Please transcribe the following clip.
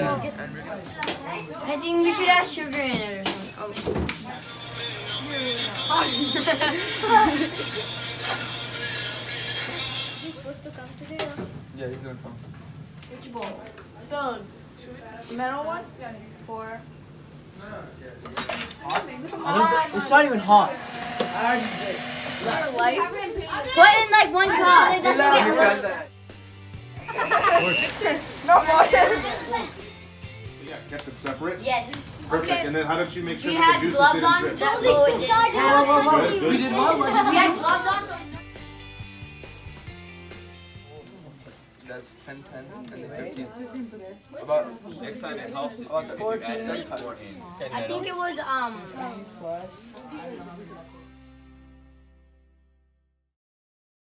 I think we should add sugar in it or something. He's supposed to come today. Yeah, he's gonna come. Which bowl? The metal one? 4. It's not even hot. Put in like 1 cup. Yeah, kept it separate. Yes. Perfect. Okay. And then how did you make sure We that had the juices gloves didn't on. drip? That's what we did. Good, good. We did one. We had gloves on. So That's 10, 10, and then 15. About next time it helps. About the 14. I think it was